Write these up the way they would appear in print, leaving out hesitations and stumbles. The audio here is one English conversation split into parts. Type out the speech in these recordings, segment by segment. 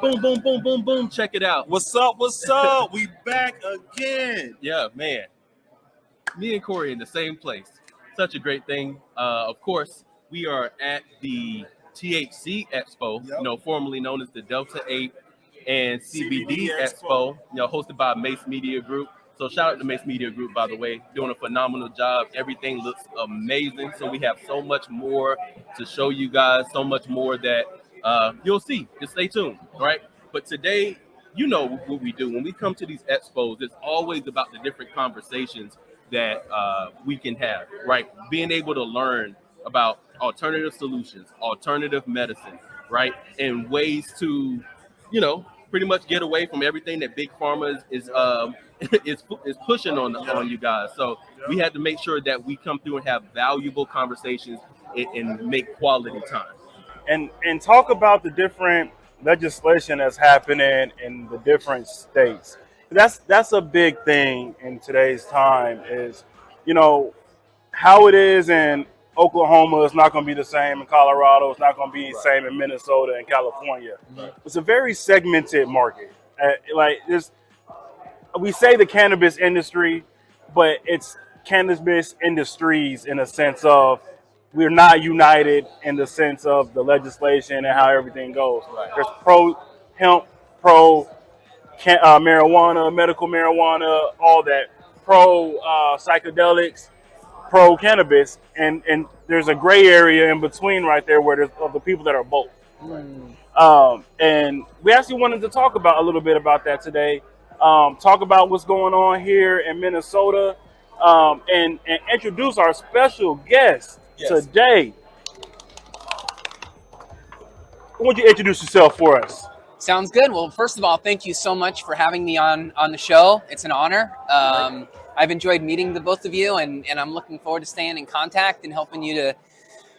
Boom, boom, boom, boom, boom. Check it out. What's up? What's up? We back again. Yeah, man. Me and Corey in the same place. Such a great thing. Of course, we are at the THC Expo, formerly known as the Delta 8 and CBD Expo, hosted by Mace Media Group. So shout out to Mace Media Group, by the way, doing a phenomenal job. Everything looks amazing. So we have so much more to show you guys, so much more that you'll see. Just stay tuned, all right? But today, you know what we do. When we come to these expos, it's always about the different conversations that we can have, right? Being able to learn about alternative solutions, alternative medicine, right? And ways to, pretty much get away from everything that big pharma is pushing on you guys. So we had to make sure that we come through and have valuable conversations and make quality time. And talk about the different legislation that's happening in the different states. That's a big thing in today's time is, how it is in Oklahoma is not going to be the same in Colorado. It's not going to be the same in Minnesota and California. Right. It's a very segmented market. We say the cannabis industry, but it's cannabis industries in a sense of we're not united in the sense of the legislation and how everything goes. Right. There's pro-hemp, marijuana, medical marijuana, all that, psychedelics, cannabis, and there's a gray area in between right there where there's the people that are both. And we actually wanted to talk about a little bit about that today. Talk about what's going on here in Minnesota, and introduce our special guest today. Why don't you introduce yourself for us? Sounds good. Well, first of all, thank you so much for having me on the show. It's an honor. I've enjoyed meeting the both of you, and I'm looking forward to staying in contact and helping you to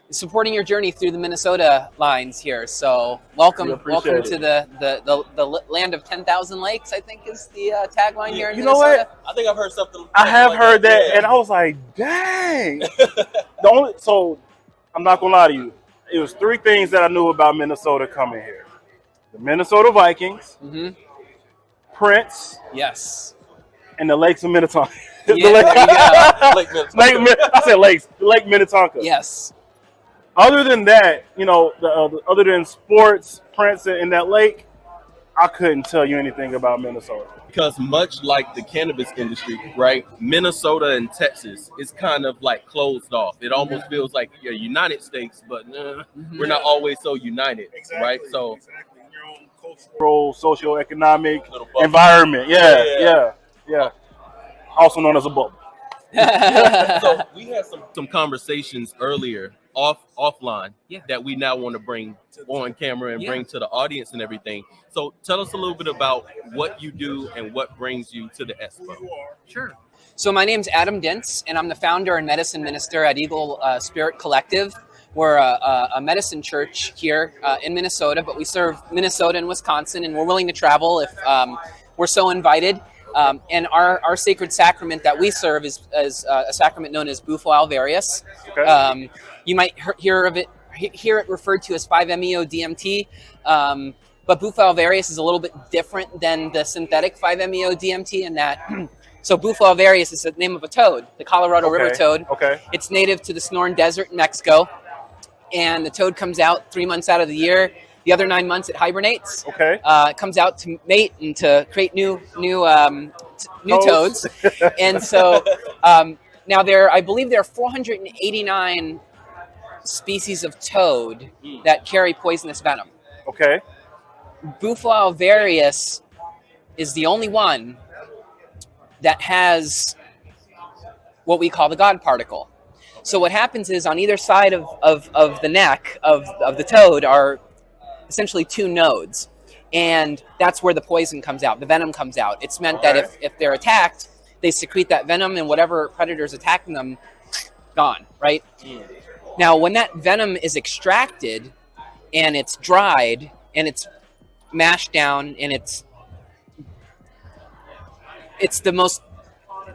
supporting your journey through the Minnesota lines here. So welcome to the land of 10,000 lakes, I think is the tagline here in Minnesota. You know what? I think I've heard something. I have heard that, and I was like, dang. So I'm not going to lie to you. It was three things that I knew about Minnesota coming here. The Minnesota Vikings, Prince, yes, and the lakes of Minnetonka. Lake Minnetonka. I said lakes. Lake Minnetonka. Yes. Other than that, other than sports, Prince, and that lake, I couldn't tell you anything about Minnesota. Because much like the cannabis industry, right, Minnesota and Texas is kind of like closed off. It almost feels like a United States, but we're not always so united, right? So, your own cultural, socioeconomic environment. Yeah. Also known as a bubble. So we had some conversations earlier offline that we now want to bring on camera and bring to the audience and everything. So tell us a little bit about what you do and what brings you to the Expo. Sure. So my name's Adam Dince, and I'm the founder and medicine minister at Eagle Spirit Collective. We're a medicine church here in Minnesota, but we serve Minnesota and Wisconsin, and we're willing to travel if we're so invited. And our sacred sacrament that we serve is a sacrament known as Bufo alvarius. Okay. You might hear it referred to as 5-MeO-DMT, but Bufo alvarius is a little bit different than the synthetic 5-MeO-DMT in that. So Bufo alvarius is the name of a toad, the Colorado River toad. Okay. It's native to the Sonoran Desert in Mexico, and the toad comes out 3 months out of the year. The other 9 months it hibernates. Okay. It comes out to mate and to create new toads. And so now I believe there are 489 species of toad that carry poisonous venom. Okay. Bufo alvarius is the only one that has what we call the God particle. So what happens is on either side of the neck of the toad are essentially two nodes, and that's where the poison comes out, the venom comes out. It's meant that if they're attacked, they secrete that venom, and whatever predator's attacking them, gone, right? Now, when that venom is extracted, and it's dried, and it's mashed down, and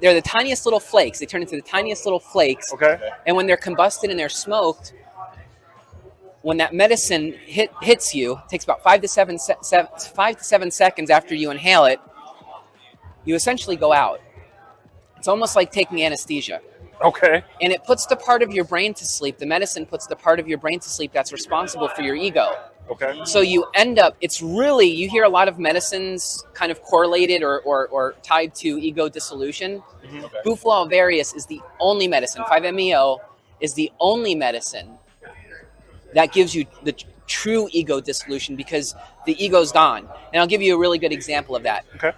they're the tiniest little flakes. They turn into the tiniest little flakes. Okay. And when they're combusted and they're smoked, when that medicine hits you, it takes about 5 to 7 seconds after you inhale it, you essentially go out. It's almost like taking anesthesia. Okay. And it puts the part of your brain to sleep. The medicine puts the part of your brain to sleep that's responsible for your ego. Okay. So you end up, it's really, you hear a lot of medicines kind of correlated or tied to ego dissolution. Mm-hmm. Okay. Bufo alvarius is the only medicine, 5-MeO is the only medicine that gives you the true ego dissolution because the ego's gone. And I'll give you a really good example of that. Okay.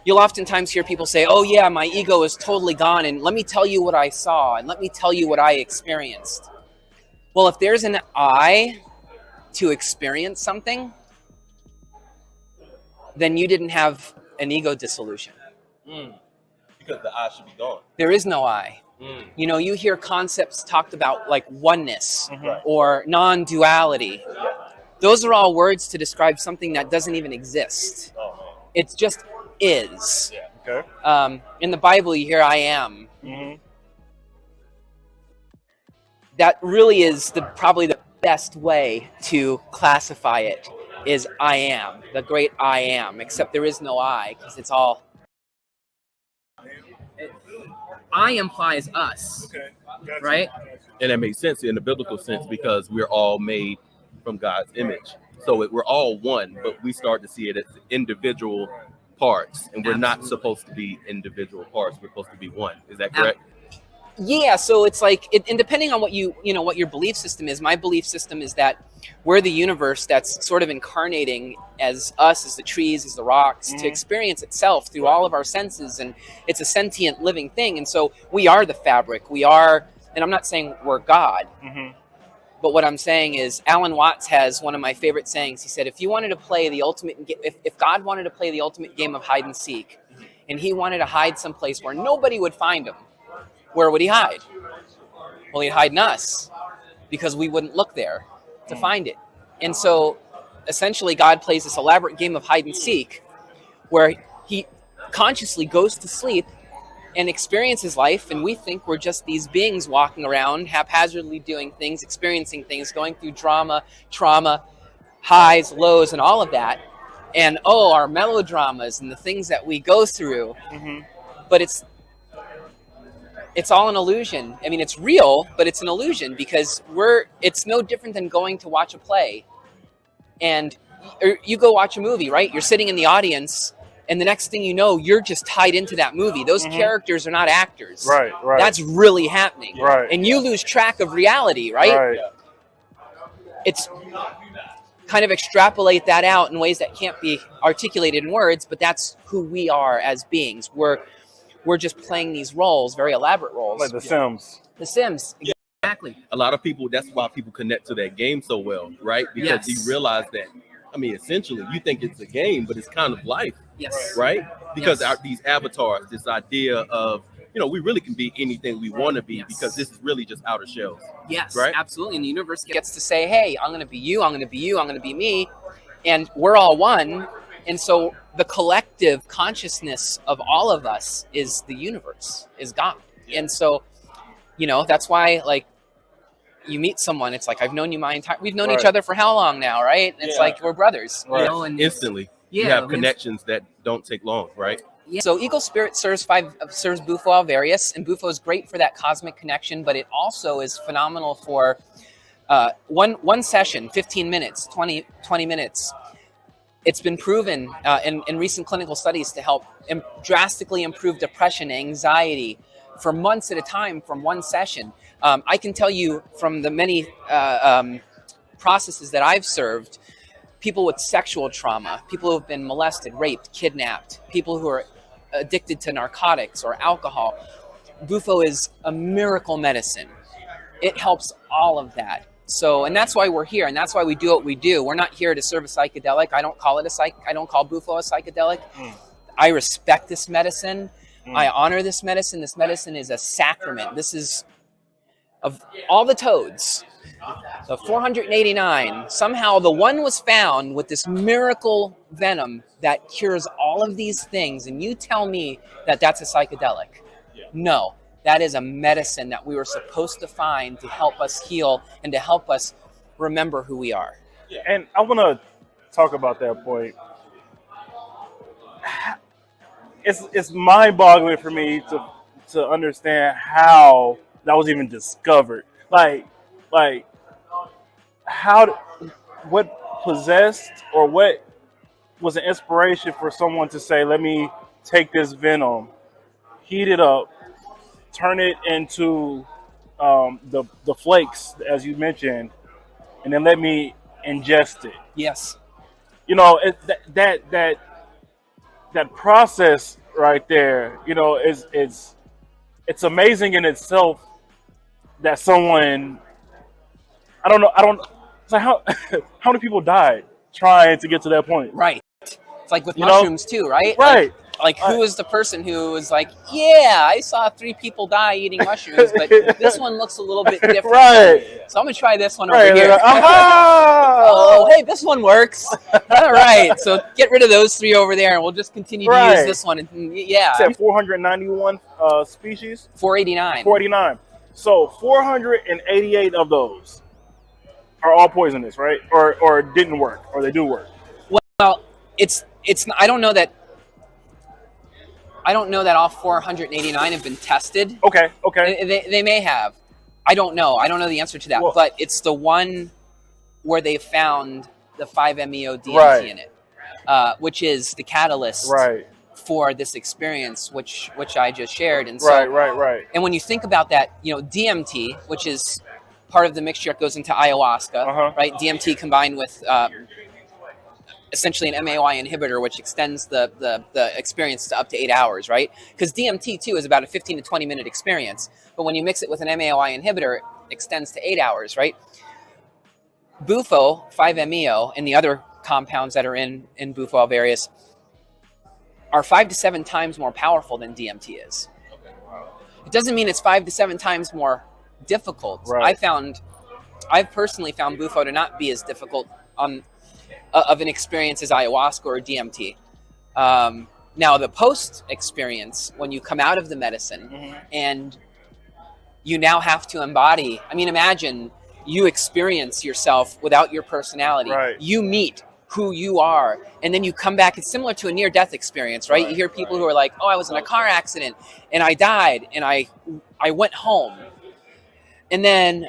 You'll oftentimes hear people say, oh yeah, my ego is totally gone and let me tell you what I saw and let me tell you what I experienced. Well, if there's an I to experience something, then you didn't have an ego dissolution. Because the eye should be gone. There is no I. Mm. You hear concepts talked about like oneness Mhm. or non-duality. Those are all words to describe something that doesn't even exist. Oh, man. It just is. Yeah. Okay. In the Bible, you hear I am. Mm-hmm. That really is probably the best way to classify it is I am, the great I am, except there is no I because it's all... I implies us, Okay. Gotcha. right? And that makes sense in the biblical sense because we're all made from God's image. So we're all one, but we start to see it as individual parts, and we're not supposed to be individual parts. We're supposed to be one. Is that correct? Yeah, so it's like, and depending on what what your belief system is, my belief system is that we're the universe that's sort of incarnating as us, as the trees, as the rocks, to experience itself through all of our senses, and it's a sentient living thing, and so we are the fabric. We are, and I'm not saying we're God, but what I'm saying is Alan Watts has one of my favorite sayings. He said, if you wanted to play the ultimate, if God wanted to play the ultimate game of hide and seek, and he wanted to hide someplace where nobody would find him, where would he hide? Well, he'd hide in us because we wouldn't look there to find it. And so essentially God plays this elaborate game of hide and seek where he consciously goes to sleep and experiences life, and we think we're just these beings walking around haphazardly doing things, experiencing things, going through drama, trauma, highs, lows, and all of that. And our melodramas and the things that we go through. But it's all an illusion. I mean, it's real, but it's an illusion because it's no different than going to watch a play. And you go watch a movie, right? You're sitting in the audience, and the next thing you know, you're just tied into that movie. Those characters are not actors. Right. That's really happening. Right. And you lose track of reality, right? It's kind of extrapolate that out in ways that can't be articulated in words, but that's who we are as beings. We're just playing these roles, very elaborate roles. Like The Sims. The Sims. Exactly. A lot of people, that's why people connect to that game so well, right? Because you realize that, I mean, essentially, you think it's a game, but it's kind of life, Yes. right? Because these avatars, this idea of, we really can be anything we want to be because this is really just outer shells. Yes, right? absolutely. And the universe gets to say, hey, I'm going to be you, I'm going to be you, I'm going to be me. And we're all one. And so the collective consciousness of all of us is the universe, is God. And so, that's why, like, you meet someone, it's like, I've known you we've known each other for how long now, right? And it's like, we're brothers, and Instantly. You have connections that don't take long, right? Yeah. So Eagle Spirit serves Bufo alvarius, and Bufo is great for that cosmic connection, but it also is phenomenal for one session, 15 minutes, 20 minutes. It's been proven in recent clinical studies to help drastically improve depression, anxiety for months at a time from one session. I can tell you from the many processes that I've served, people with sexual trauma, people who have been molested, raped, kidnapped, people who are addicted to narcotics or alcohol. Bufo is a miracle medicine. It helps all of that. So, and that's why we're here, and that's why we do what we do. We're not here to serve a psychedelic. I don't call Bufo a psychedelic. I respect this medicine. I honor this medicine. This medicine is a sacrament. This is, of all the toads, the 489, somehow the one was found with this miracle venom that cures all of these things, and you tell me that that's a psychedelic. No. That is a medicine that we were supposed to find to help us heal and to help us remember who we are. And I want to talk about that point. It's mind-boggling for me to understand how that was even discovered. Like how, what possessed or what was an inspiration for someone to say, let me take this venom, heat it up, turn it into the flakes, as you mentioned, and then let me ingest it. Yes. You know, that process right there, you know, it's amazing in itself that someone, I don't know, it's like how how many people died trying to get to that point? Right. It's like with You mushrooms too, right? Right. Like who was the person who was like, yeah, I saw 3 people die eating mushrooms, but this one looks a little bit different. Right. So I'm going to try this one Right. over here. Like, aha! Oh, hey, this one works. All right. So get rid of those 3 over there, and we'll just continue to use this one. And, yeah. Said 491 species? 489. 489. So 488 of those are all poisonous, right? Or didn't work, or they do work. Well, it's I don't know that all 489 have been tested. Okay. They may have. I don't know. I don't know the answer to that. Well, but it's the one where they found the 5-MeO DMT Right. in it, which is the catalyst Right. for this experience, which I just shared. And so, Right. And when you think about that, you know, DMT, which is part of the mixture that goes into ayahuasca, right? DMT combined with essentially an MAOI inhibitor, which extends the experience to up to 8 hours, right? Because DMT too is about a 15 to 20 minute experience, but when you mix it with an MAOI inhibitor, it extends to 8 hours, right? Bufo, 5-MeO, and the other compounds that are in Bufo various are 5 to 7 times more powerful than DMT is. It doesn't mean it's 5 to 7 times more difficult. Right. I've personally found Bufo to not be as difficult of an experience as ayahuasca or DMT. Now, the post experience, when you come out of the medicine and you now have to embody, I mean, imagine you experience yourself without your personality. Right. You meet who you are, and then you come back. It's similar to a near-death experience, right? You hear people who are like, oh, I was in a car accident and I died and I went home. And then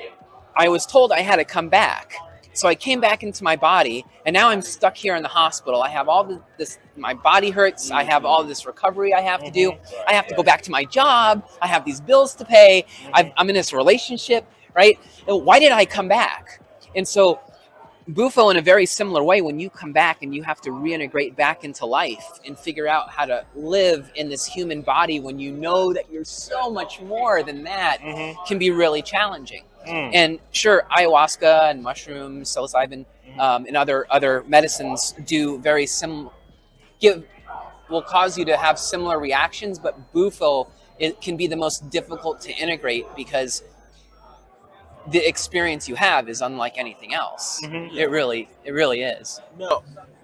I was told I had to come back. So I came back into my body, and now I'm stuck here in the hospital. I have all this, my body hurts. I have all this recovery I have to do. I have to go back to my job. I have these bills to pay. I'm in this relationship, right? Why did I come back? And so Bufo, in a very similar way, when you come back and you have to reintegrate back into life and figure out how to live in this human body when you know that you're so much more than that, can be really challenging. And sure, ayahuasca and mushrooms, psilocybin, and other medicines do very will cause you to have similar reactions, but Bufo, it can be the most difficult to integrate because the experience you have is unlike anything else. It really is.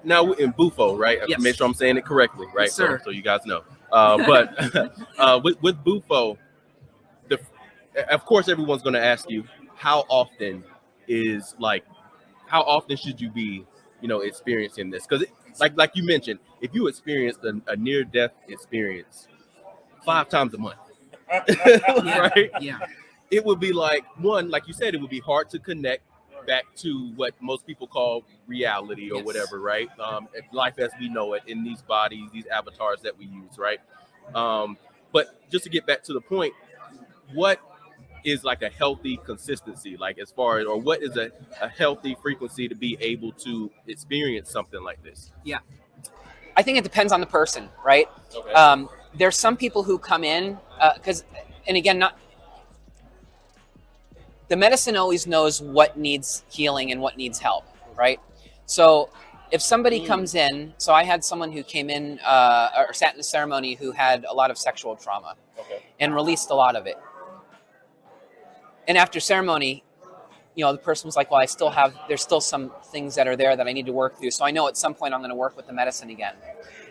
Now in Bufo, right? Yes. Make sure I'm saying it correctly, right? Yes, sir. So you guys know. But with Bufo, of course, everyone's going to ask you how often should you be, experiencing this? Because like you mentioned, if you experienced a near-death experience 5 times a month, right? Yeah. It would be like you said, it would be hard to connect back to what most people call reality or whatever, right? Life as we know it in these bodies, these avatars that we use, right? But just to get back to the point, what is like a healthy consistency, like as far as, or what is a healthy frequency to be able to experience something like this? Yeah. I think it depends on the person, right? Okay. There's some people who come in, the medicine always knows what needs healing and what needs help, right? So if somebody comes in, so I had someone who came in or sat in a ceremony who had a lot of sexual trauma and released a lot of it. And after ceremony, the person was like, well, there's still some things that are there that I need to work through. So I know at some point I'm going to work with the medicine again.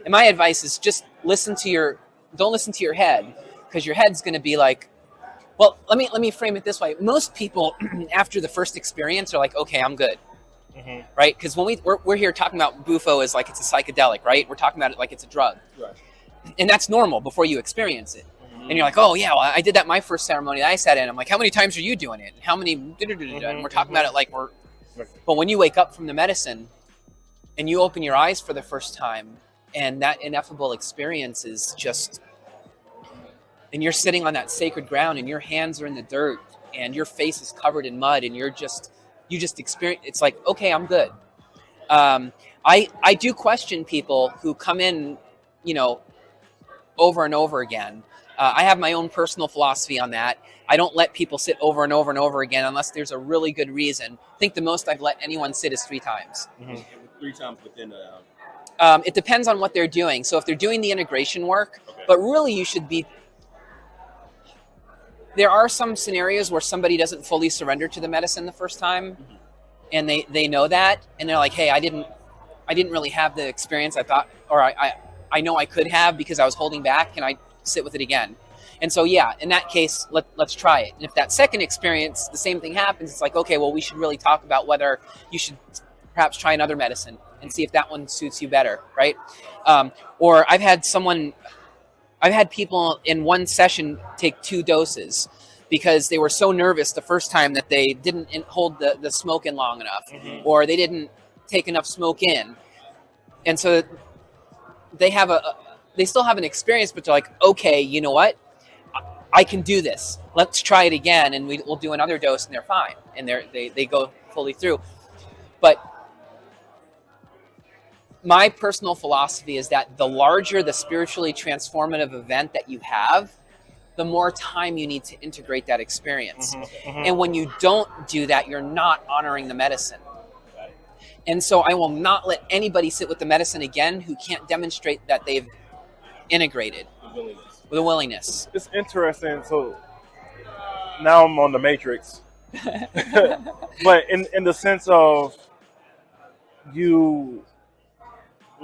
And my advice is just don't listen to your head, because your head's going to be like, Well, let me frame it this way. Most people, after the first experience, are like, okay, I'm good. Mm-hmm. Right? Because when we're here talking about Bufo as like it's a psychedelic, right? We're talking about it like it's a drug. Right. And that's normal before you experience it. And you're like, oh, yeah, well, I did that my first ceremony that I sat in. I'm like, how many times are you doing it? And how many? And we're talking about it like we're... But when you wake up from the medicine and you open your eyes for the first time, and that ineffable experience is just... And you're sitting on that sacred ground and your hands are in the dirt and your face is covered in mud and you just experience... It's like, okay, I'm good. I do question people who come in, over and over again. I have my own personal philosophy on that. I don't let people sit over and over and over again unless there's a really good reason. I think the most I've let anyone sit is 3 times. Mm-hmm. 3 times within it depends on what they're doing. So if they're doing the integration work, okay. But really you should be... There are some scenarios where somebody doesn't fully surrender to the medicine the first time, mm-hmm. and they know that, and they're like, hey, I didn't really have the experience I thought, or I know I could have because I was holding back. Can I sit with it again? And so, yeah, in that case, let's try it. And if that second experience, the same thing happens, it's like, okay, well, we should really talk about whether you should perhaps try another medicine and see if that one suits you better, right? Or I've had people in one session take 2 doses because they were so nervous the first time that they didn't hold the smoke in long enough, mm-hmm. or they didn't take enough smoke in. And so they still have an experience, but they're like, okay, you know what? I can do this. Let's try it again, and we'll do another dose, and they're fine, and they go fully through. But my personal philosophy is that the larger the spiritually transformative event that you have, the more time you need to integrate that experience. Mm-hmm, mm-hmm. And when you don't do that, you're not honoring the medicine. And so I will not let anybody sit with the medicine again who can't demonstrate that they've integrated with a willingness. It's interesting. So now I'm on the matrix. But in the sense of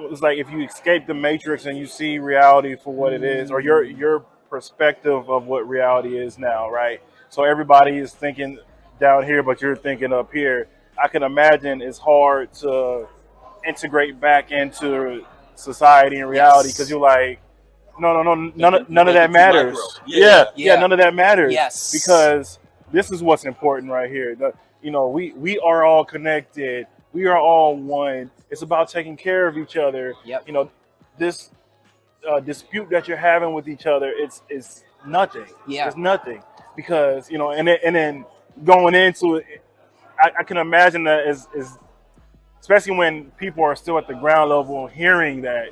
it's like if you escape the matrix and you see reality for what it is, or your perspective of what reality is now, right? So everybody is thinking down here, but you're thinking up here. I can imagine it's hard to integrate back into society and reality because you're like, no, none of that matters. Yeah, none of that matters. Yes, because this is what's important right here. We are all connected. We are all one. It's about taking care of each other. Yep. This dispute that you're having with each other, it's nothing. Yeah, it's nothing because and then going into it. I can imagine that is especially when people are still at the ground level hearing that,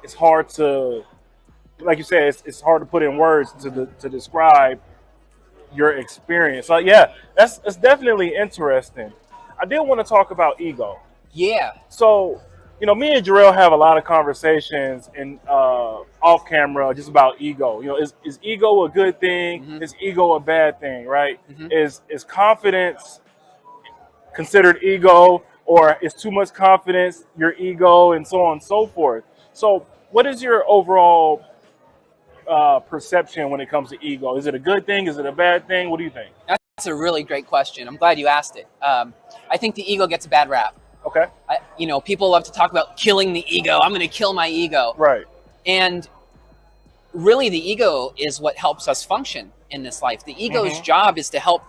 it's hard to, like you said, it's hard to put in words to describe your experience. So yeah, that's definitely interesting. I did want to talk about ego. Yeah. So, me and Jarrell have a lot of conversations off camera just about ego. Is ego a good thing? Mm-hmm. Is ego a bad thing, right? Mm-hmm. Is confidence considered ego, or is too much confidence your ego, and so on and so forth? So what is your overall perception when it comes to ego? Is it a good thing? Is it a bad thing? What do you think? That's a really great question. I'm glad you asked it. I think the ego gets a bad rap. Okay. People love to talk about killing the ego. I'm going to kill my ego. Right. And really the ego is what helps us function in this life. The ego's mm-hmm. job is to help.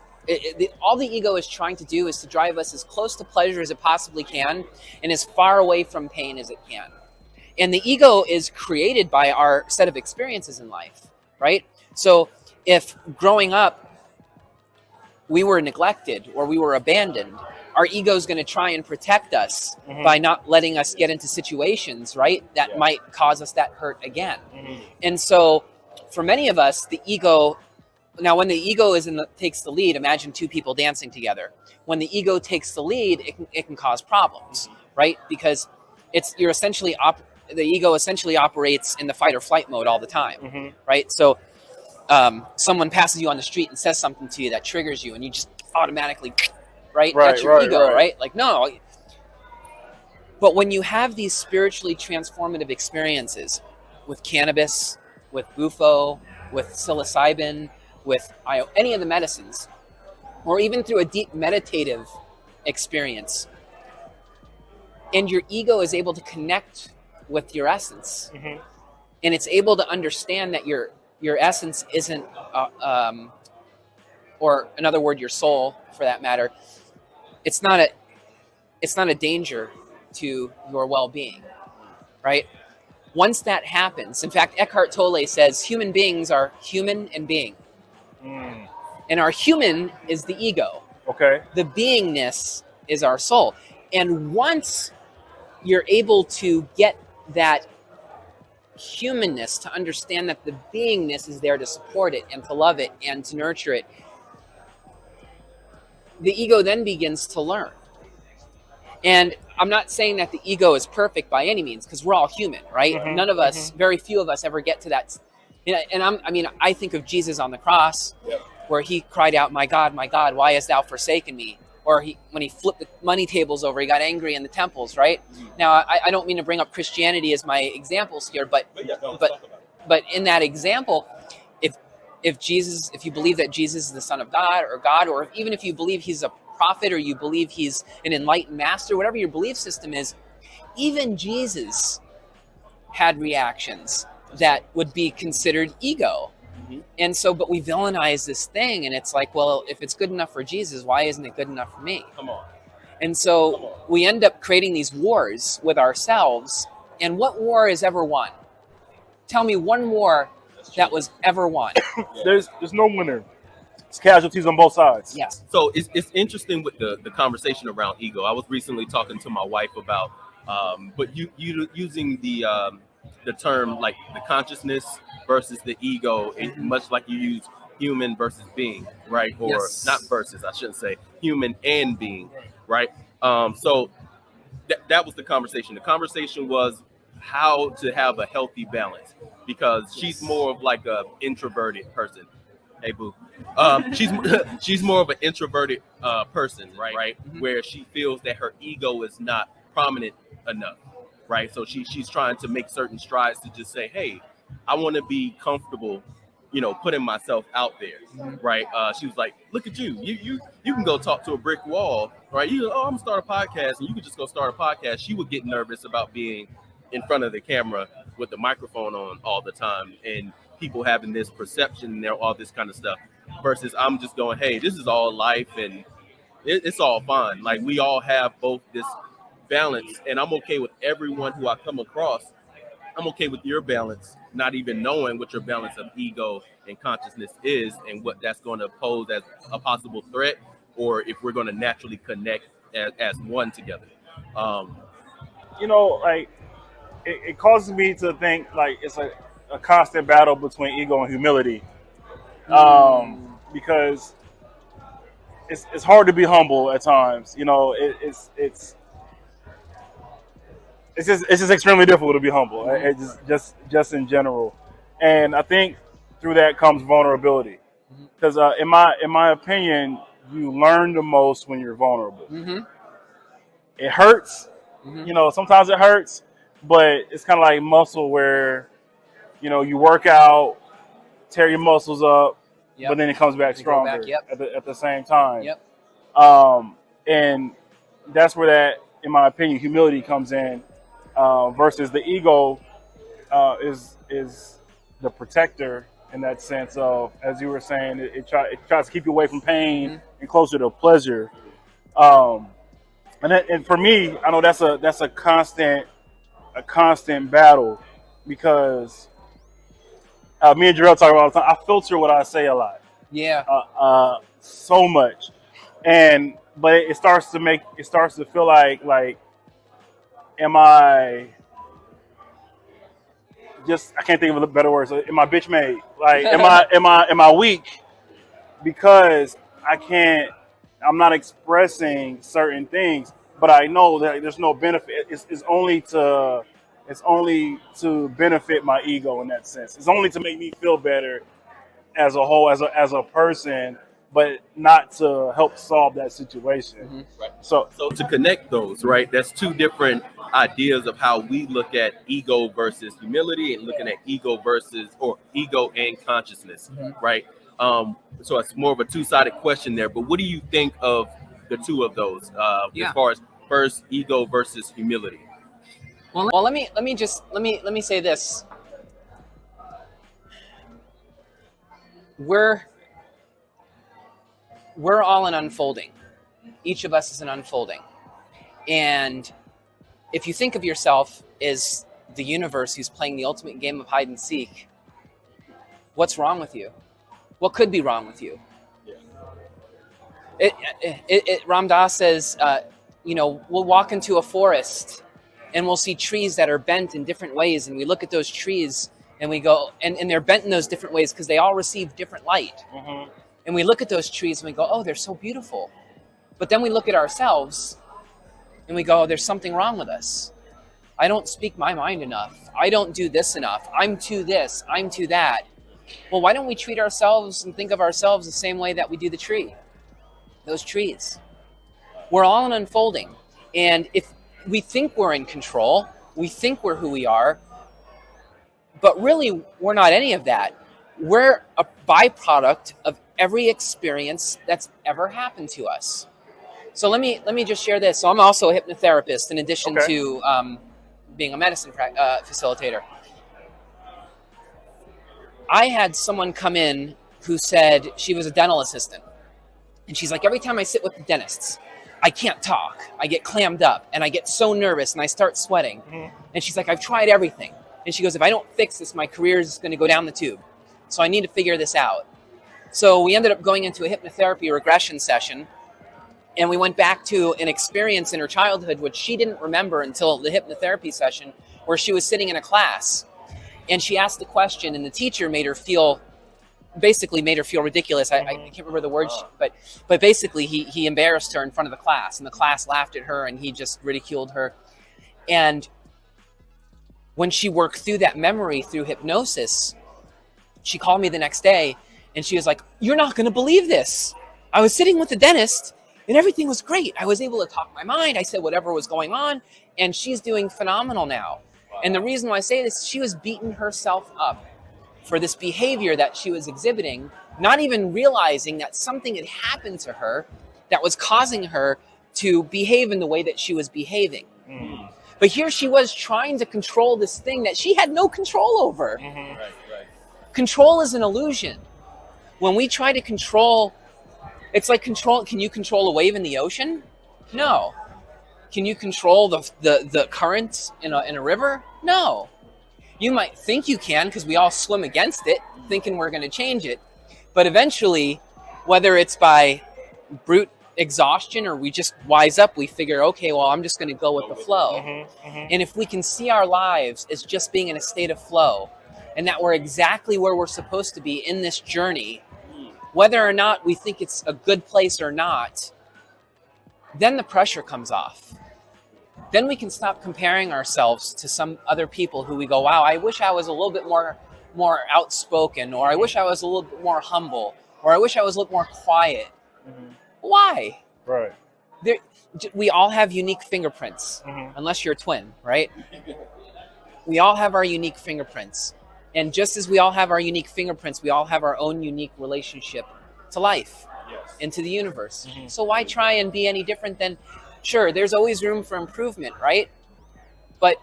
All the ego is trying to do is to drive us as close to pleasure as it possibly can and as far away from pain as it can. And the ego is created by our set of experiences in life, right? So if growing up we were neglected or we were abandoned, our ego is going to try and protect us mm-hmm. by not letting us get into situations, right, that might cause us that hurt again. Mm-hmm. And so for many of us, the ego... Now, when the ego takes the lead, imagine 2 people dancing together. When the ego takes the lead, it can cause problems, right? Because the ego essentially operates in the fight or flight mode all the time, mm-hmm. right? So someone passes you on the street and says something to you that triggers you, and you just automatically, right? That's your ego, right? Like, no. But when you have these spiritually transformative experiences with cannabis, with Bufo, with psilocybin, with any of the medicines, or even through a deep meditative experience, and your ego is able to connect with your essence, and it's able to understand that your essence isn't, or in other words, your soul, for that matter, it's not a danger to your well-being, right? Once that happens, in fact, Eckhart Tolle says human beings are human and being. And our human is the ego. Okay. The beingness is our soul. And once you're able to get that humanness, to understand that the beingness is there to support it and to love it and to nurture it, the ego then begins to learn. And I'm not saying that the ego is perfect by any means, because we're all human, right? None of us, very few of us ever get to that. And I think of Jesus on the cross, where he cried out, my God, why hast thou forsaken me? Or when he flipped the money tables over, he got angry in the temples, right? Now, I don't mean to bring up Christianity as my examples here, but in that example, if you believe that Jesus is the Son of God, or even if you believe he's a prophet, or you believe he's an enlightened master, whatever your belief system is, even Jesus had reactions that would be considered ego. And so, but we villainize this thing, and it's like, well, if it's good enough for Jesus, why isn't it good enough for me? Come on. And so we end up creating these wars with ourselves. And what war is ever won? Tell me one war that was ever won. There's no winner. It's casualties on both sides. Yes. So it's interesting with the conversation around ego. I was recently talking to my wife about, but you using the term like the consciousness versus the ego, much like you use human versus being, right? Or not versus, I shouldn't say human and being, right? So that was the conversation. The conversation was how to have a healthy balance, because she's more of like a introverted person. Hey, boo. She's more of an introverted person, right? Where she feels that her ego is not prominent enough, right? So she's trying to make certain strides to just say, hey, I want to be comfortable, putting myself out there, right? She was like, look at you. You can go talk to a brick wall, right? I'm gonna start a podcast, and you could just go start a podcast. She would get nervous about being in front of the camera with the microphone on all the time, and people having this perception and all this kind of stuff, versus I'm just going, hey, this is all life, and it's all fine. Like, we all have both this balance, and I'm okay with everyone who I come across. I'm okay with your balance, not even knowing what your balance of ego and consciousness is, and what that's going to pose as a possible threat, or if we're going to naturally connect as one together. Like, it causes me to think like it's a constant battle between ego and humility, because it's hard to be humble at times. It's just extremely difficult to be humble. It's just in general, and I think through that comes vulnerability, because in my opinion, you learn the most when you're vulnerable. It hurts, sometimes it hurts, but it's kind of like muscle where you work out, tear your muscles up, but then it comes back stronger at the same time. And that's where that, in my opinion, humility comes in, versus the ego is the protector in that sense of, as you were saying, it tries to keep you away from pain and closer to pleasure. And for me, I know that's a constant battle, because me and Jarrell talk about all the time. I filter what I say a lot. So much, but it starts to feel like, am I just, I can't think of a better word. So am I bitch made? Like, am I weak because I'm not expressing certain things, but I know that there's no benefit. It's only to benefit my ego in that sense. It's only to make me feel better as a whole, as a person, but not to help solve that situation. Right. So to connect those, right? That's two different ideas of how we look at ego versus humility, and looking at ego and consciousness, right? So it's more of a two-sided question there. But what do you think of the two of those as far as first ego versus humility? Well, let me say this. We're all an unfolding. Each of us is an unfolding. And if you think of yourself as the universe who's playing the ultimate game of hide and seek, what's wrong with you? What could be wrong with you? Ram Dass says, we'll walk into a forest and we'll see trees that are bent in different ways. And we look at those trees and we go, and they're bent in those different ways because they all receive different light. Mm-hmm. And we look at those trees and we go, oh, they're so beautiful. But then we look at ourselves and we go, oh, there's something wrong with us. I don't speak my mind enough. I don't do this enough. I'm too this. I'm too that. Well, why don't we treat ourselves and think of ourselves the same way that we do the tree? Those trees. We're all an unfolding. And if we think we're in control, we think we're who we are, but really we're not any of that. We're a byproduct of every experience that's ever happened to us. So let me just share this. So I'm also a hypnotherapist in addition to being a medicine facilitator. I had someone come in who said she was a dental assistant. And she's like, every time I sit with the dentists, I can't talk. I get clammed up and I get so nervous and I start sweating. Mm-hmm. And she's like, I've tried everything. And she goes, if I don't fix this, my career is going to go down the tube. So I need to figure this out. So we ended up going into a hypnotherapy regression session. And we went back to an experience in her childhood, which she didn't remember until the hypnotherapy session, where she was sitting in a class. And she asked the question, and the teacher made her feel ridiculous. I can't remember the words, but basically he embarrassed her in front of the class, and the class laughed at her, and he just ridiculed her. And when she worked through that memory through hypnosis, she called me the next day, and she was like, "You're not going to believe this. I was sitting with the dentist, and everything was great. I was able to talk my mind. I said whatever was going on, and she's doing phenomenal now." And the reason why I say this, she was beating herself up for this behavior that she was exhibiting, not even realizing that something had happened to her that was causing her to behave in the way that she was behaving. Mm. But here she was trying to control this thing that she had no control over. Mm-hmm. Right. Control is an illusion. When we try to control, it's like control. Can you control a wave in the ocean? No. Can you control the current in a river? No. You might think you can because we all swim against it, thinking we're going to change it. But eventually, whether it's by brute exhaustion or we just wise up, we figure, okay, well, I'm just going to go with the flow. Mm-hmm, mm-hmm. And if we can see our lives as just being in a state of flow and that we're exactly where we're supposed to be in this journey, whether or not we think it's a good place or not, then the pressure comes off. Then we can stop comparing ourselves to some other people who we go, wow, I wish I was a little bit more outspoken, or I wish I was a little bit more humble, or I wish I was a little more quiet. Mm-hmm. Why? Right. We all have unique fingerprints, unless you're a twin, right? We all have our unique fingerprints. And just as we all have our unique fingerprints, we all have our own unique relationship to life and to the universe. Mm-hmm. So why try and be any different than... Sure, there's always room for improvement, right? But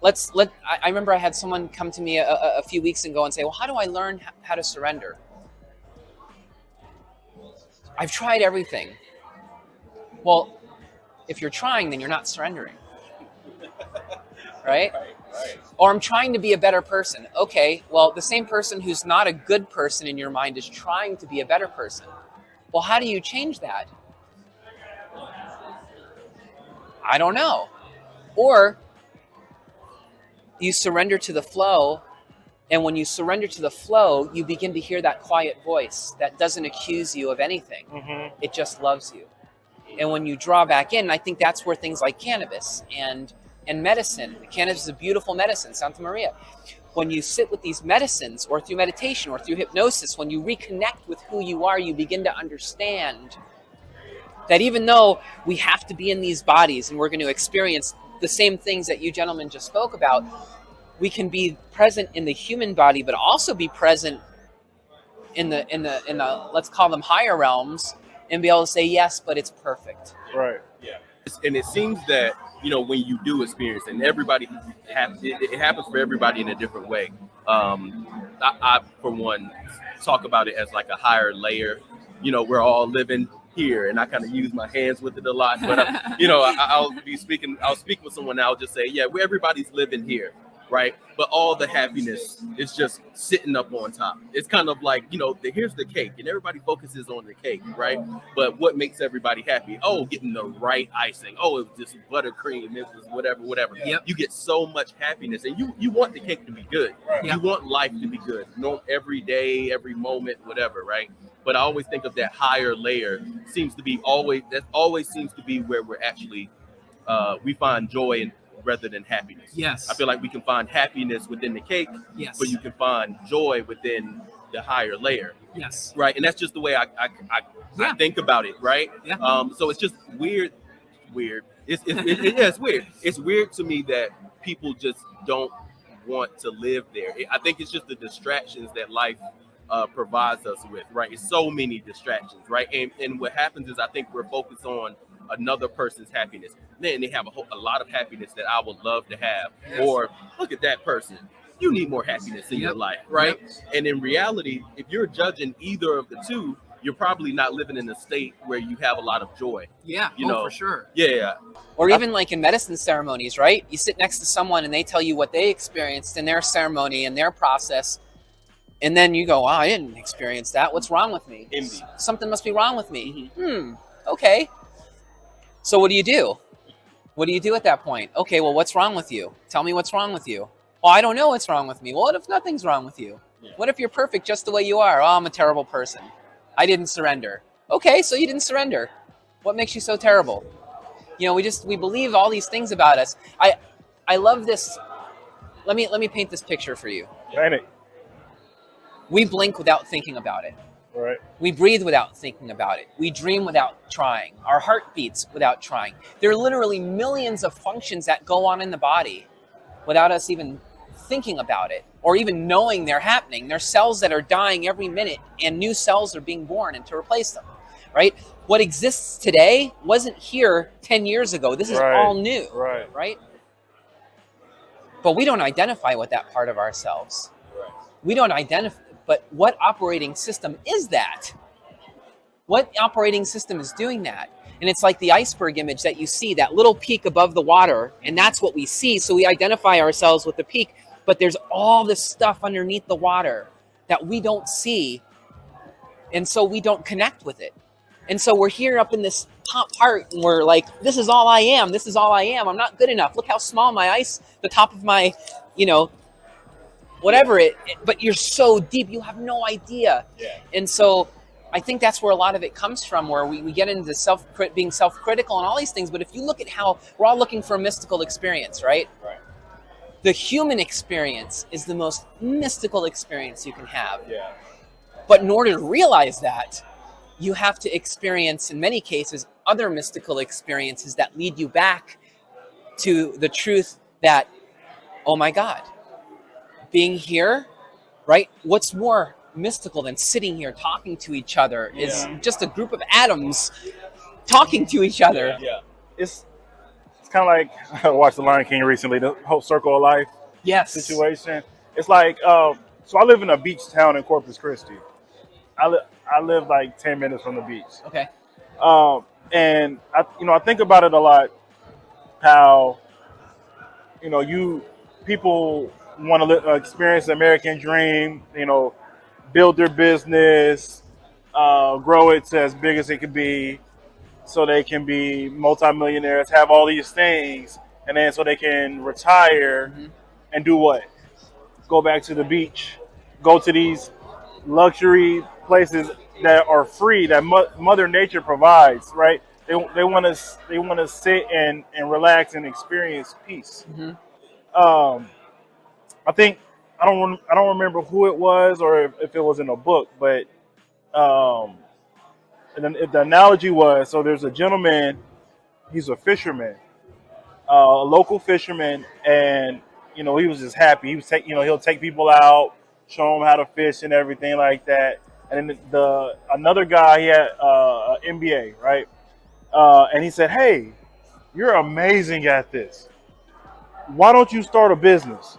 I remember I had someone come to me a few weeks ago and say, well, how do I learn how to surrender? I've tried everything. Well, if you're trying, then you're not surrendering. Right? Or I'm trying to be a better person. Okay, well, the same person who's not a good person in your mind is trying to be a better person. Well, how do you change that? I don't know. Or you surrender to the flow, and when you surrender to the flow, you begin to hear that quiet voice that doesn't accuse you of anything. Mm-hmm. It just loves you. And when you draw back in, I think that's where things like cannabis and medicine. Cannabis is a beautiful medicine, Santa Maria. When you sit with these medicines, or through meditation, or through hypnosis, when you reconnect with who you are, you begin to understand that even though we have to be in these bodies and we're going to experience the same things that you gentlemen just spoke about, we can be present in the human body, but also be present in the let's call them higher realms and be able to say yes, but it's perfect. Right. Yeah. And it seems that, when you do experience, and everybody it happens for everybody in a different way. I for one talk about it as like a higher layer. We're all living here, and I kind of use my hands with it a lot. But I'll speak with someone, and I'll just say, yeah, everybody's living here, right? But all the happiness is just sitting up on top. It's kind of like, here's the cake, and everybody focuses on the cake, right? But what makes everybody happy? Oh, getting the right icing. Oh, it was just buttercream. It was whatever. Yep. You get so much happiness, and you want the cake to be good. Right. You want life to be good. Every day, every moment, whatever, right? But I always think of that higher layer always seems to be where we're actually we find joy rather than happiness. Yes. I feel like we can find happiness within the cake, Yes. but you can find joy within the higher layer. Yes. Right. And that's just the way I think about it. Right. Yeah. So it's just weird. It's weird. It's weird to me that people just don't want to live there. I think it's just the distractions that life provides us with, right? It's so many distractions, right? And what happens is I think we're focused on another person's happiness. Then they have a lot of happiness that I would love to have. Yes. Or look at that person. You need more happiness in your life, right? Yep. And in reality, if you're judging either of the two, you're probably not living in a state where you have a lot of joy. Yeah. For sure. Yeah. Or even like in medicine ceremonies, right? You sit next to someone and they tell you what they experienced in their ceremony and their process. And then you go, I didn't experience that. What's wrong with me? Envy. Something must be wrong with me. Okay. So what do you do? What do you do at that point? Okay, well, what's wrong with you? Tell me what's wrong with you. Well, I don't know what's wrong with me. Well, what if nothing's wrong with you? Yeah. What if you're perfect just the way you are? Oh, I'm a terrible person. I didn't surrender. Okay, so you didn't surrender. What makes you so terrible? We believe all these things about us. I love this. Let me paint this picture for you. Ain't it? We blink without thinking about it. Right. We breathe without thinking about it. We dream without trying. Our heart beats without trying. There are literally millions of functions that go on in the body without us even thinking about it or even knowing they're happening. There are cells that are dying every minute and new cells are being born and to replace them, right? What exists today wasn't here 10 years ago. This is all new, right? But we don't identify with that part of ourselves. Right. We don't identify. But what operating system is that? What operating system is doing that? And it's like the iceberg image that you see, that little peak above the water, and that's what we see. So we identify ourselves with the peak, but there's all this stuff underneath the water that we don't see, and so we don't connect with it. And so we're here up in this top part, and we're like, this is all I am. This is all I am. I'm not good enough. Look how small the top of my, whatever but you're so deep, you have no idea. Yeah. And so I think that's where a lot of it comes from, where we get into being self-critical and all these things. But if you look at how we're all looking for a mystical experience, right? Right. The human experience is the most mystical experience you can have. Yeah. But in order to realize that, you have to experience, in many cases, other mystical experiences that lead you back to the truth that, oh my God, being here, right? What's more mystical than sitting here talking to each other is just a group of atoms talking to each other. Yeah. It's kind of like I watched The Lion King recently, the whole Circle of Life Yes. situation. It's like, so I live in a beach town in Corpus Christi. I live like 10 minutes from the beach. Okay. And I think about it a lot, how, people want to experience the American dream, build their business, grow it to as big as it could be, so they can be multimillionaires, have all these things, and then so they can retire and do what? Go back to the beach, go to these luxury places that are free, that Mother Nature provides, right? They want to sit and relax and experience peace. I think I don't remember who it was or if it was in a book, but and then the analogy was, so there's a gentleman, he's a fisherman, a local fisherman, and he was just happy. He was he'll take people out, show them how to fish and everything like that. And then another guy, he had an MBA, right? And he said, "Hey, you're amazing at this. Why don't you start a business?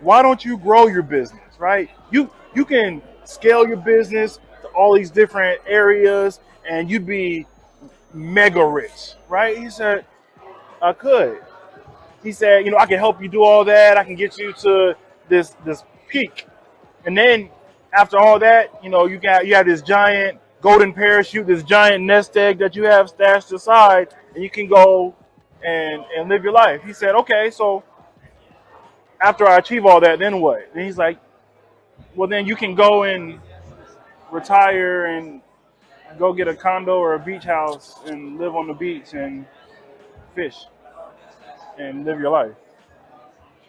Why don't you grow your business, right? You can scale your business to all these different areas and you'd be mega rich," right? He said, "I could." He said, "I can help you do all that. I can get you to this peak. And then after all that, you have this giant golden parachute, this giant nest egg that you have stashed aside, and you can go and live your life." He said, "Okay, so after I achieve all that, then what?" And he's like, "Well, then you can go and retire and go get a condo or a beach house and live on the beach and fish and live your life,"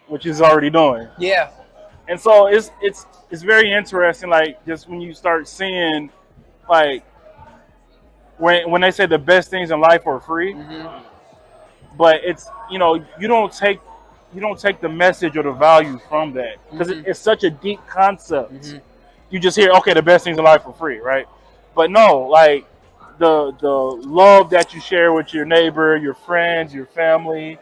which he's already doing. Yeah. And so it's very interesting, like just when you start seeing, like when they say the best things in life are free, but it's you don't take the message or the value from that because it's such a deep concept. You just hear, okay, the best things in life are free, right? But no, like the love that you share with your neighbor, your friends, your family,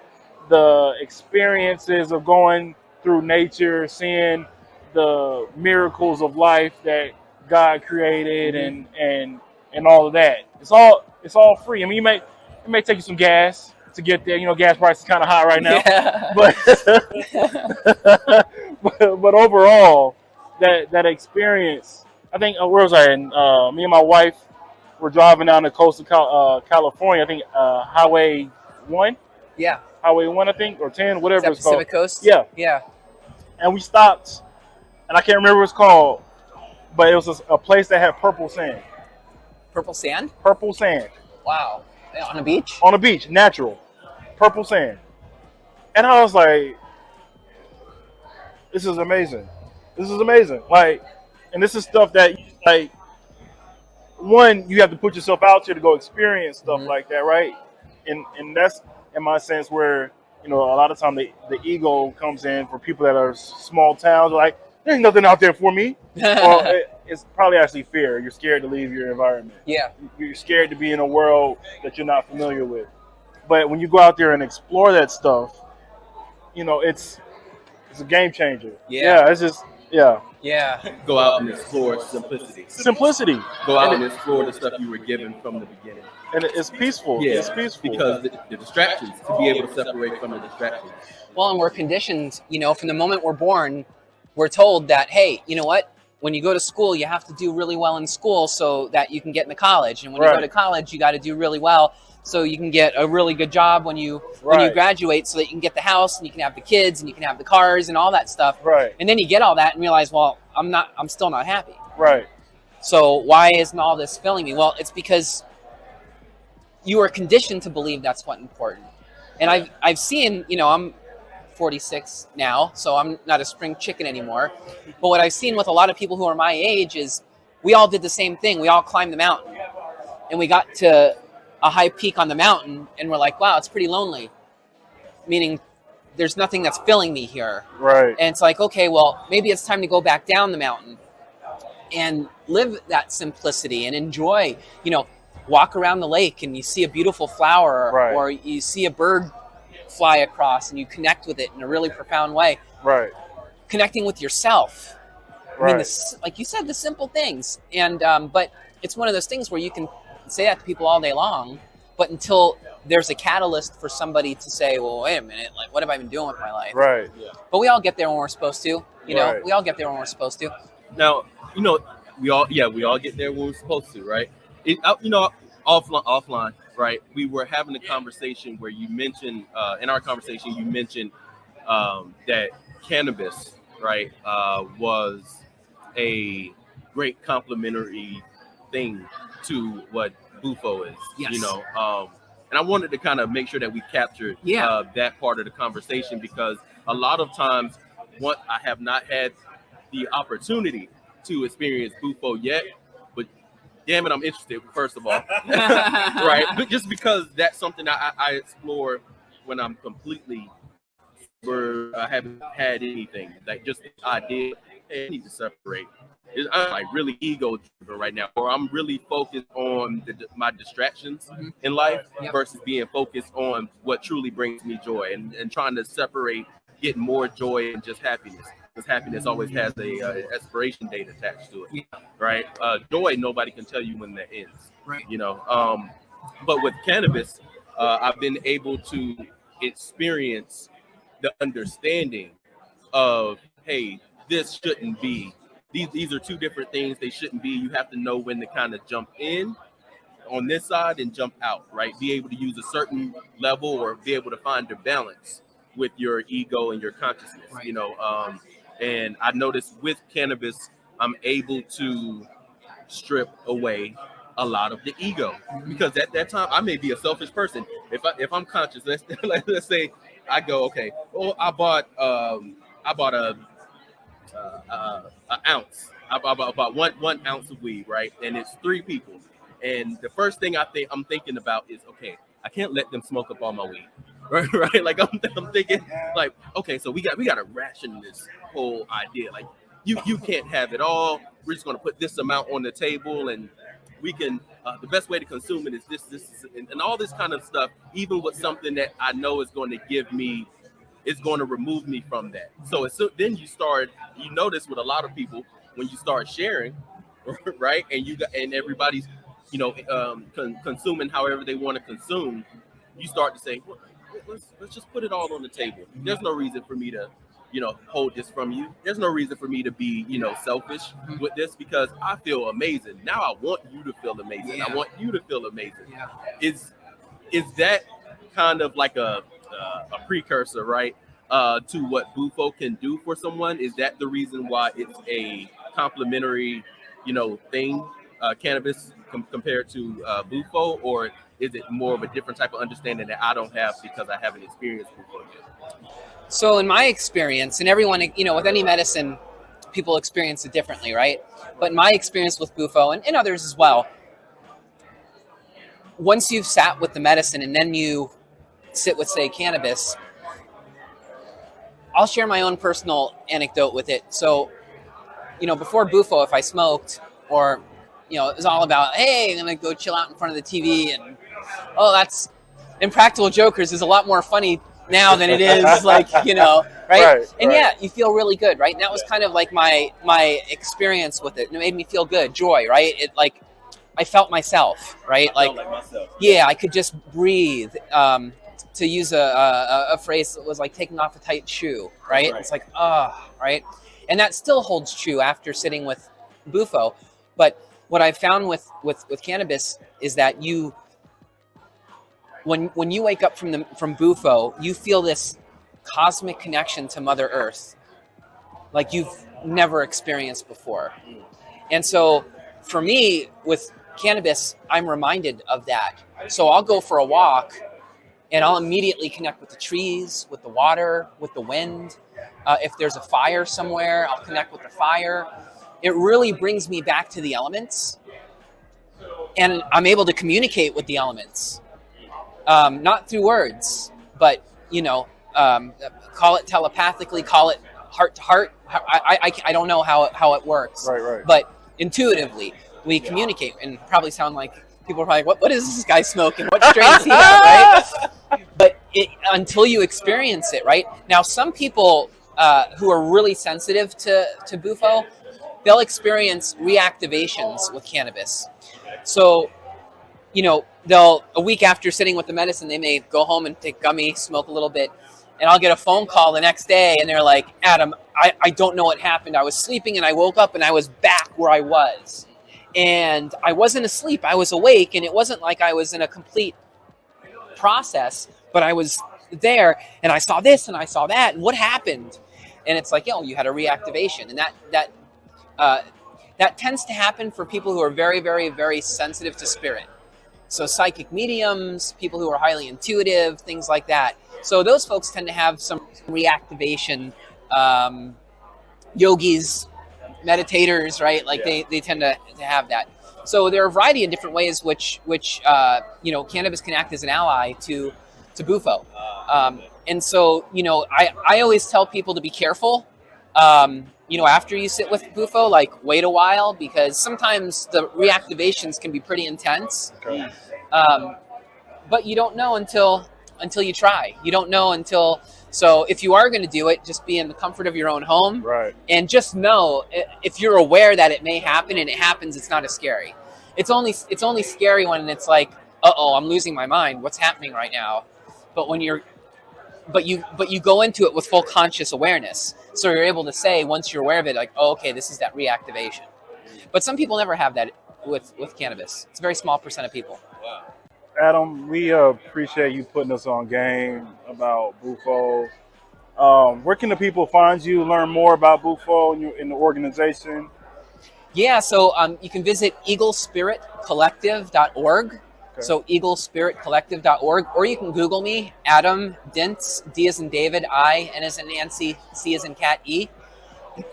the experiences of going through nature, seeing the miracles of life that God created, and all of that. It's all free. I mean, it may take you some gas to get there. Gas price is kind of high right now, but but overall, that experience. I think where was I? Me and my wife were driving down the coast of California. I think Highway 1. Yeah. Highway 1, I think, or 10, whatever it's called. Pacific Coast? Yeah. Yeah. And we stopped, and I can't remember what it's called, but it was a place that had purple sand. Purple sand? Purple sand. Wow. On a beach? On a beach, natural. Purple sand. And I was like, this is amazing. This is amazing. Like, and this is stuff that, like, one, you have to put yourself out there to go experience stuff like that, right? And that's, in my sense, where a lot of time the ego comes in for people that are small towns. Like, there's nothing out there for me. Well, it's probably actually fear. You're scared to leave your environment. Yeah. You're scared to be in a world that you're not familiar with. But when you go out there and explore that stuff, it's a game changer. Yeah. It's just Go out and explore simplicity. Simplicity. Go out and explore the stuff you were given from the beginning. And it's peaceful. Yeah, it's peaceful. Because the distractions, to be able to separate from the distractions. Well, and we're conditioned, from the moment we're born, we're told that, hey, you know what? When you go to school, you have to do really well in school so that you can get into college. And when you go to college, you got to do really well so you can get a really good job when you graduate, so that you can get the house and you can have the kids and you can have the cars and all that stuff. Right. And then you get all that and realize, well, I'm still not happy. Right. So why isn't all this filling me? Well, it's because you are conditioned to believe that's what's important. And I've seen, I'm 46 now, so I'm not a spring chicken anymore. But what I've seen with a lot of people who are my age is we all did the same thing. We all climbed the mountain. And we got to a high peak on the mountain, and we're like, wow, it's pretty lonely. Meaning there's nothing that's filling me here. Right. And it's like, okay, well, maybe it's time to go back down the mountain and live that simplicity and enjoy, walk around the lake and you see a beautiful flower or you see a bird fly across and you connect with it in a really profound way. Right. Connecting with yourself. Right. I mean, like you said, the simple things. And but it's one of those things where you can say that to people all day long, but until there's a catalyst for somebody to say, well, wait a minute, like, what have I been doing with my life? Right. Yeah. But we all get there when we're supposed to. We all get there when we're supposed to. Now, we all get there when we're supposed to, right? Offline, right? We were having a conversation where you mentioned, in our conversation, you mentioned that cannabis, right, was a great complementary thing to what Bufo is, yes. And I wanted to kind of make sure that we captured that part of the conversation, because a lot of times, I have not had the opportunity to experience Bufo yet, but damn it, I'm interested, first of all, right? But just because that's something I explore when I'm completely, where I haven't had anything, like just the idea, hey, I need to separate. I'm like really ego driven right now, or I'm really focused on my distractions in life versus being focused on what truly brings me joy, and trying to separate getting more joy and just happiness, because happiness always has a expiration date attached to it, right? Joy, nobody can tell you when that ends, Right. you know. But with cannabis, I've been able to experience the understanding of, hey, this shouldn't be. These are two different things. They shouldn't be. You have to know when to kind of jump in on this side and jump out, right? Be able to use a certain level, or be able to find the balance with your ego and your consciousness, Right. you know. And I noticed with cannabis, I'm able to strip away a lot of the ego, because at that time I may be a selfish person. If I'm conscious, let's say I go, okay, well, I bought an ounce. I bought one ounce of weed, right? And it's 3 people. And the first thing I'm thinking about is, okay, I can't let them smoke up all my weed, right? Like I'm thinking, like, okay, so we got to ration this whole idea. Like, you can't have it all. We're just gonna put this amount on the table, and we can. The best way to consume it is this, and all this kind of stuff. Even with something that I know is going to give me, it's going to remove me from that. So then you notice with a lot of people, when you start sharing, right, and everybody's, you know, consuming however they want to consume, you start to say, well, let's just put it all on the table. There's no reason for me to, you know, hold this from you. There's no reason for me to be, you know, selfish with this, because I feel amazing. Now I want you to feel amazing. I want you to feel amazing. Is that kind of like a precursor, right, to what Bufo can do for someone? Is that the reason why it's a complementary, you know, thing, cannabis compared to Bufo, or is it more of a different type of understanding that I don't have because I haven't experienced Bufo yet? So in my experience, and everyone, you know, with any medicine, people experience it differently, right? But in my experience with Bufo, and others as well, once you've sat with the medicine and then you sit with, say, cannabis, I'll share my own personal anecdote with it. So, you know, before Bufo, if I smoked, or, you know, it was all about, hey, I'm going to go chill out in front of the TV, and, oh, that's Impractical Jokers is a lot more funny now than it is, like, you know, right? And yeah, you feel really good, right? And that was kind of like my experience with it. And it made me feel good, joy, right? It, like, I felt myself, right? I felt like myself. Yeah, I could just breathe. To use a phrase that was like taking off a tight shoe, right? It's like, right? And that still holds true after sitting with Bufo. But what I've found with cannabis is that when you wake up from Bufo, you feel this cosmic connection to Mother Earth like you've never experienced before. And so for me, with cannabis, I'm reminded of that. So I'll go for a walk and I'll immediately connect with the trees, with the water, with the wind. If there's a fire somewhere, I'll connect with the fire. It really brings me back to the elements. And I'm able to communicate with the elements. Not through words, but, you know, call it telepathically, call it heart to heart. I don't know how it works. Right. But intuitively, we communicate, and probably sound like people are probably like, what is this guy smoking? What strain is he on, right? But until you experience it, right? Now, some people who are really sensitive to Bufo, they'll experience reactivations with cannabis. So, you know, a week after sitting with the medicine, they may go home and take gummy, smoke a little bit, and I'll get a phone call the next day, and they're like, Adam, I don't know what happened. I was sleeping, and I woke up, and I was back where I was. And I wasn't asleep. I was awake, and it wasn't like I was in a complete process, but I was there, and I saw this, and I saw that, and what happened? And it's like, you had a reactivation. And that tends to happen for people who are very, very, very sensitive to spirit. So psychic mediums, people who are highly intuitive, things like that. So those folks tend to have some reactivation. Yogis, meditators, right? Like they tend to have that. So there are a variety of different ways which you know, cannabis can act as an ally to Bufo. And so, you know, I always tell people to be careful After you sit with Bufo, like wait a while, because sometimes the reactivations can be pretty intense. Okay. But you don't know until you try. You don't know until. So if you are going to do it, just be in the comfort of your own home, Right. and just know if you're aware that it may happen and it happens, it's not as scary. It's only scary when it's like, uh-oh, I'm losing my mind. What's happening right now? But when you go into it with full conscious awareness, so you're able to say once you're aware of it, like, oh, okay, this is that reactivation. But some people never have that with cannabis. It's a very small % of people. Wow. Adam, we appreciate you putting us on game about Bufo. Where can the people find you, learn more about Bufo in the organization? Yeah, so you can visit eaglespiritcollective.org. Okay. So eaglespiritcollective.org, or you can Google me, Adam Dince, D as in David, I, N as in Nancy, C as in cat, E.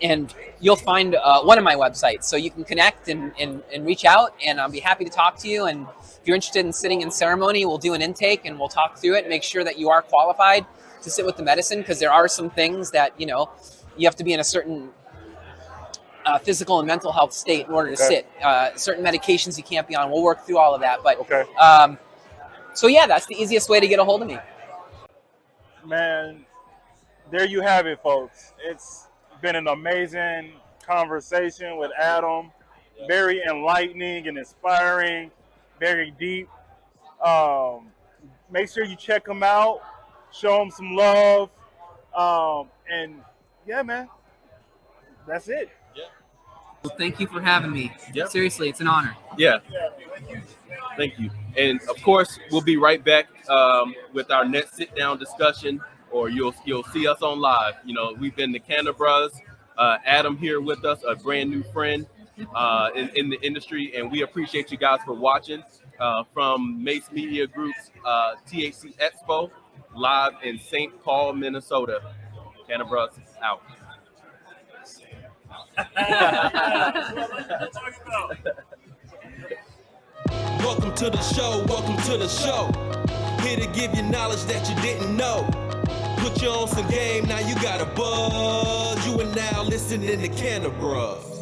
And you'll find one of my websites. So you can connect and reach out, and I'll be happy to talk to you. And if you're interested in sitting in ceremony, we'll do an intake and we'll talk through it, make sure that you are qualified to sit with the medicine, because there are some things that, you have to be in a certain physical and mental health state in order to sit. Certain medications you can't be on. We'll work through all of that. But so yeah, that's the easiest way to get a hold of me. Man, there you have it, folks. It's been an amazing conversation with Adam. Very enlightening and inspiring. Very deep. Make sure you check him out. Show him some love. And yeah, man, that's it. Well, thank you for having me. Yep. Seriously, it's an honor. Yeah. Thank you. And of course, we'll be right back with our next sit-down discussion, or you'll see us on live. We've been the Cannabis. Adam here with us, a brand new friend in the industry, and we appreciate you guys for watching from Mace Media Group's THC Expo, live in St. Paul, Minnesota. Cannabis out. Welcome to the show, welcome to the show. Here to give you knowledge that you didn't know. Put you on some game, now you got a buzz. You are now listening to Cannabis.